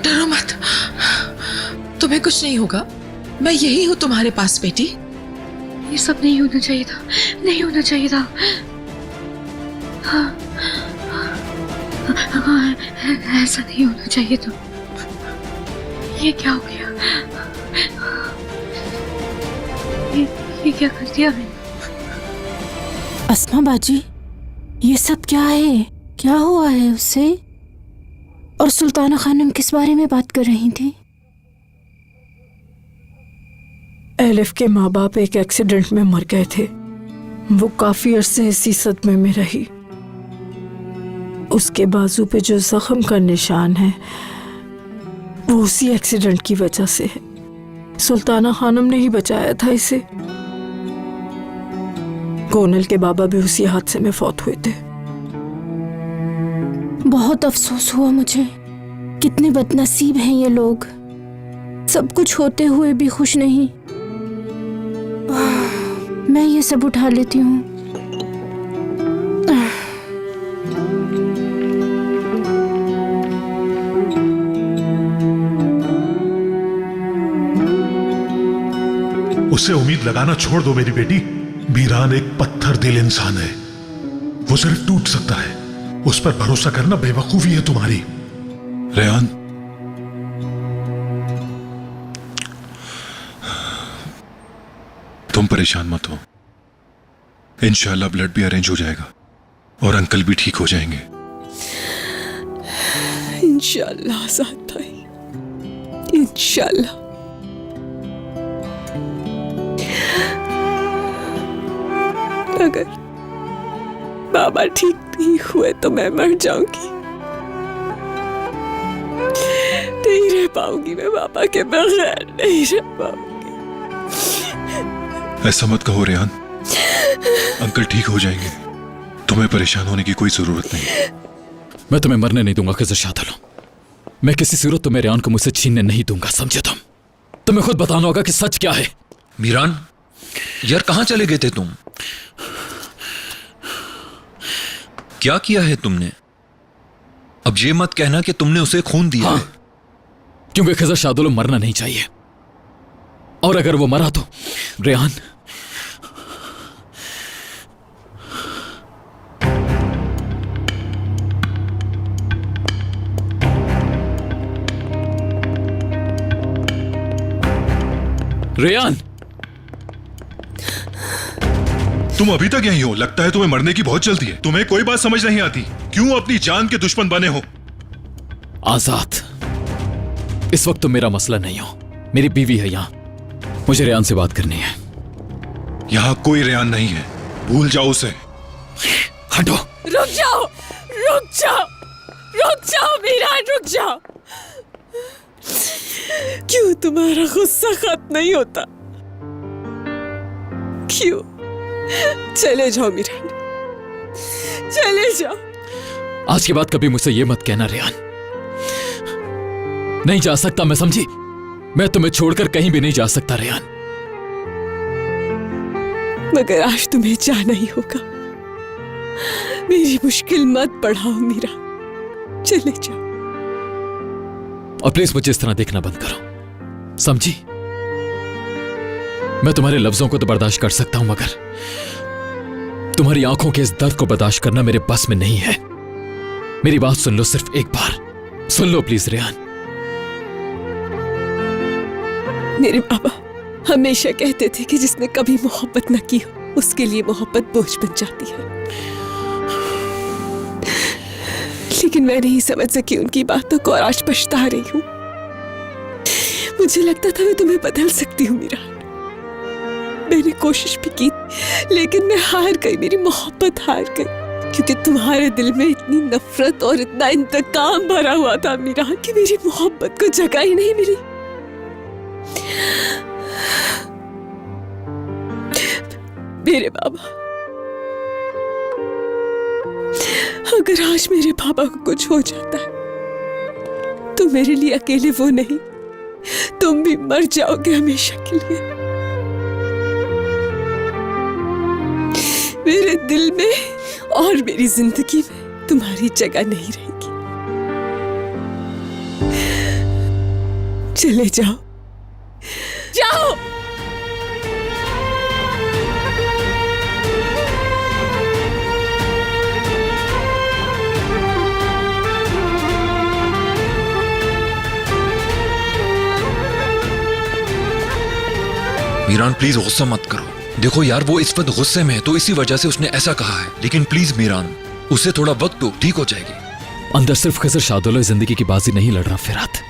डरो मत, तुम्हें कुछ नहीं होगा। मैं यही हूँ तुम्हारे पास बेटी। ये सब नहीं होना चाहिए था, नहीं होना चाहिए था। ऐसा नहीं होना चाहिए था। ये क्या हो गया? ये क्या कर दिया मैंने? अस्मा बाजी, ये सब क्या है? क्या हुआ है उससे? और सुल्ताना खानम किस बारे में बात कर रही थी? एलिफ के माँ बाप एक एक्सीडेंट में मर गए थे। वो काफी अरसे इसी सदमे में रही। उसके बाजू पे जो जख्म का निशान है वो उसी एक्सीडेंट की वजह से है। सुल्ताना खानम ने ही बचाया था इसे। कोनल के बाबा भी उसी हादसे में फौत हुए थे। बहुत अफसोस हुआ मुझे। कितने बदनसीब हैं ये लोग, सब कुछ होते हुए भी खुश नहीं। मैं ये सब उठा लेती हूँ। उससे उम्मीद लगाना छोड़ दो मेरी बेटी। मीरान एक पत्थर दिल इंसान है, वो सिर्फ टूट सकता है। उस पर भरोसा करना बेवकूफी है तुम्हारी। रेहान, तुम परेशान मत हो। इंशाल्लाह ब्लड भी अरेंज हो जाएगा और अंकल भी ठीक हो जाएंगे। इंशाल्लाह आजाद भाई, इंशाल्लाह। अगर बाबा ठीक नहीं हुए तो मैं मर जाऊंगी। नहीं रह पाऊंगी मैं बाबा के बगैर, नहीं रह पाऊंगी। ऐसा मत कहो रेहान, अंकल ठीक हो जाएंगे। तुम्हें परेशान होने की कोई जरूरत नहीं। मैं तुम्हें मरने नहीं दूंगा खिज़र शाह आलम। मैं किसी सूरत तुम्हें रेहान को मुझसे छीनने नहीं दूंगा, समझे तुम? तुम्हें खुद बताना होगा कि सच क्या है। मीरान यार, कहां चले गए थे तुम? क्या किया है तुमने? अब ये मत कहना कि तुमने उसे खून दिया। हाँ, क्योंकि खिज़र शाह आलम मरना नहीं चाहिए, और अगर वो मरा तो रेहान रेहान तुम अभी तक यहीं हो? लगता है तुम्हें मरने की बहुत जल्दी है। तुम्हें कोई बात समझ नहीं आती। क्यों अपनी जान के दुश्मन बने हो? आजाद, इस वक्त तुम मेरा मसला नहीं हो। मेरी बीवी है यहाँ, मुझे रेहान से बात करनी है। यहाँ कोई रेहान नहीं है, भूल जाओ उसे। हटो। रुक जाओ, रुक जाओ, रुक जाओ मीरान, रुक जाओ। क्यों तुम्हारा गुस्सा खत्म नहीं होता? क्यों? चले जाओ मीरान, चले जाओ। आज के बाद कभी मुझसे ये मत कहना रेहान। नहीं जा सकता मैं, समझी? मैं तुम्हें छोड़कर कहीं भी नहीं जा सकता रेहान। मगर आज तुम्हें जाना ही होगा। मेरी मुश्किल मत बढ़ाओ मीरा, चले जाओ। और प्लीज मुझे इस तरह देखना बंद करो, समझी? मैं तुम्हारे लफ्जों को तो बर्दाश्त कर सकता हूं, मगर तुम्हारी आंखों के इस दर्द को बर्दाश्त करना मेरे बस में नहीं है। मेरी बात सुन लो, सिर्फ एक बार सुन लो प्लीज रेहान। मेरे बाबा हमेशा कहते थे कि जिसने कभी मोहब्बत न की हो उसके लिए मोहब्बत बोझ बन जाती है। लेकिन मैं नहीं समझ सकी उनकी बातों को और आज पछता रही हूं। मुझे लगता था मैं तुम्हें बदल सकती हूँ मीरा। मैंने कोशिश भी की, लेकिन मैं हार गई। मेरी मोहब्बत हार गई, क्योंकि तुम्हारे दिल में इतनी नफरत और इतना इंतकाम भरा हुआ था मीरा कि मेरी मोहब्बत को जगह ही नहीं मिली। मेरे बाबा, अगर आज मेरे पापा को कुछ हो जाता है तो मेरे लिए अकेले वो नहीं, तुम भी मर जाओगे हमेशा के लिए। मेरे दिल में और मेरी जिंदगी में तुम्हारी जगह नहीं रहेगी। चले जाओ, जाओ। मीरान प्लीज गुस्सा मत करो। देखो यार, वो इस वक्त गुस्से में है तो इसी वजह से उसने ऐसा कहा है, लेकिन प्लीज मीरान उसे थोड़ा वक्त दो, ठीक हो जाएगी। अंदर सिर्फ खिजर शादुल्लाह जिंदगी की बाजी नहीं लड़ रहा फिरात,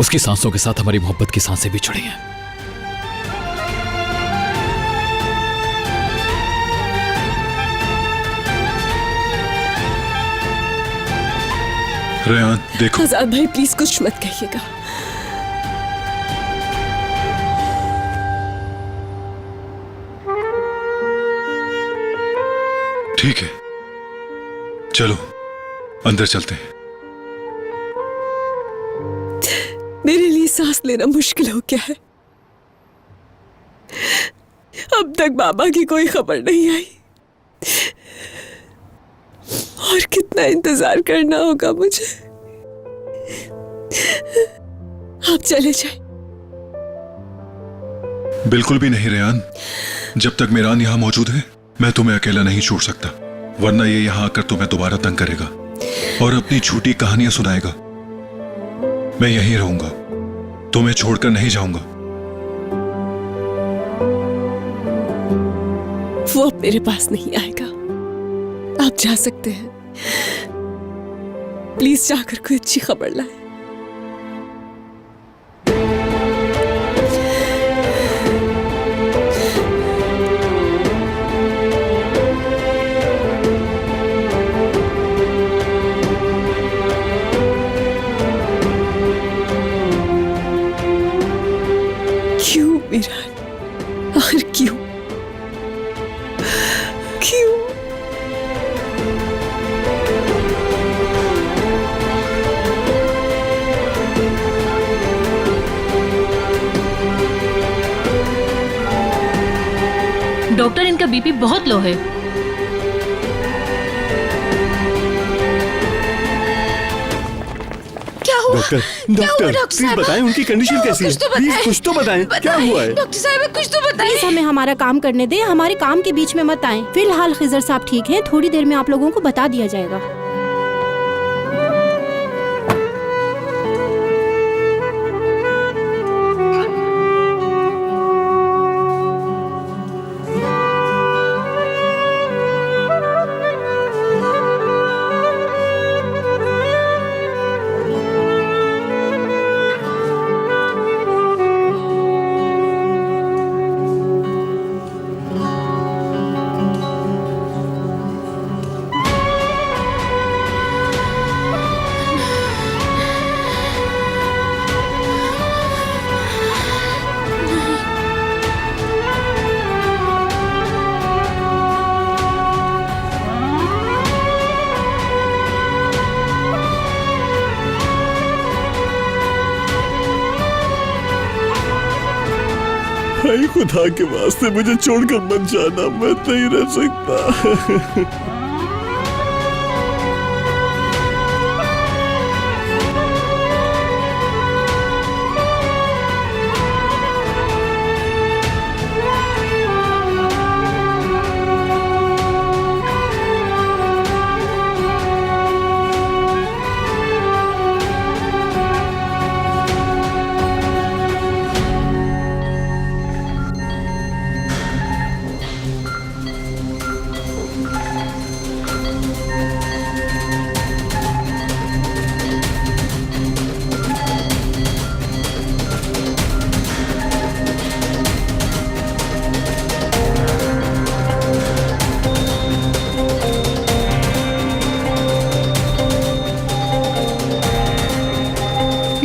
उसकी सांसों के साथ हमारी मोहब्बत की सांसें भी जुड़ी हैं। रेहान देखो। आजाद भाई प्लीज कुछ मत कहिएगा। ठीक है, चलो अंदर चलते हैं। मेरे लिए सांस लेना मुश्किल हो गया है। अब तक बाबा की कोई खबर नहीं आई और कितना इंतजार करना होगा मुझे। आप चले जाए। बिल्कुल भी नहीं रेहान, जब तक मीरान यहाँ मौजूद है मैं तुम्हें अकेला नहीं छोड़ सकता, वरना ये यहाँ आकर तुम्हें दोबारा तंग करेगा और अपनी झूठी कहानियां सुनाएगा। मैं यहीं रहूंगा, तुम्हें छोड़कर नहीं जाऊंगा। वो अब मेरे पास नहीं आएगा। आप जा सकते हैं, प्लीज जाकर कोई अच्छी खबर लाए। क्यों मीरान, आखिर क्यों क्यों? डॉक्टर, इनका बीपी बहुत लो है। क्या हुआ? डॉक्टर, क्या हुआ डॉक्टर डॉक्टर प्लीज साहब? बताएं उनकी कंडीशन कैसी है। कुछ तो प्लीज बताएं। कुछ तो बताएं, क्या हुआ है? डॉक्टर साहब कुछ तो बताइए। प्लीज हमें हमारा काम करने दें, हमारे काम के बीच में मत आएं। फिलहाल खिजर साहब ठीक हैं, थोड़ी देर में आप लोगों को बता दिया जाएगा। भाई खुदा के वास्ते मुझे छोड़कर मत जाना, मैं नहीं रह सकता।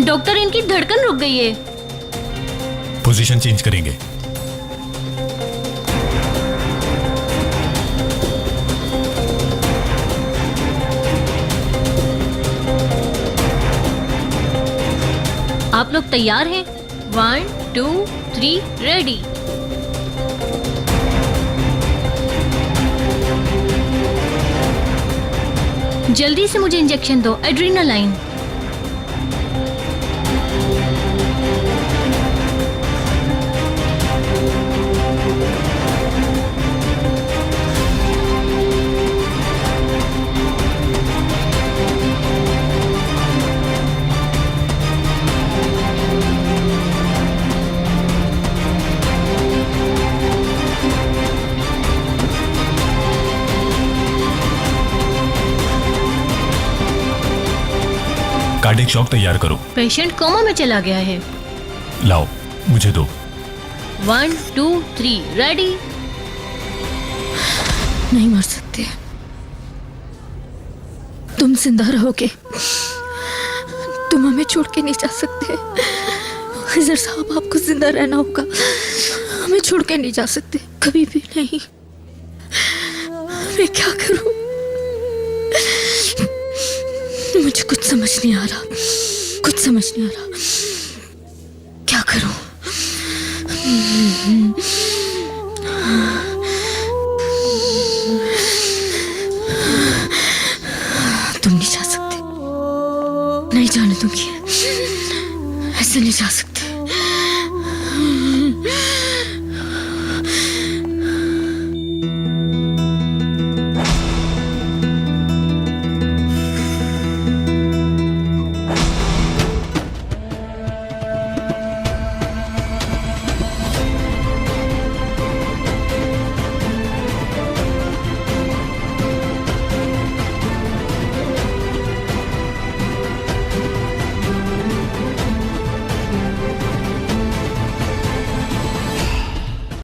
डॉक्टर, इनकी धड़कन रुक गई है। पोजीशन चेंज करेंगे। आप लोग तैयार हैं? 1 2 3 रेडी। जल्दी से मुझे इंजेक्शन दो, एड्रेनालाइन। कार्डियक शॉक तैयार करो। पेशेंट कोमा में चला गया है। लाओ, मुझे दो। 1 2 3 रेडी। नहीं मर सकते, तुम जिंदा रहोगे, तुम हमें छोड़ के नहीं जा सकते। खिजर साहब, आपको जिंदा रहना होगा, हमें छोड़ के नहीं जा सकते, कभी भी नहीं। मैं क्या करूं, मुझे कुछ समझ नहीं आ रहा, कुछ समझ नहीं आ रहा, क्या करूं। तुम नहीं जा सकते, नहीं जाने दूंगी, ऐसे नहीं जा सकते।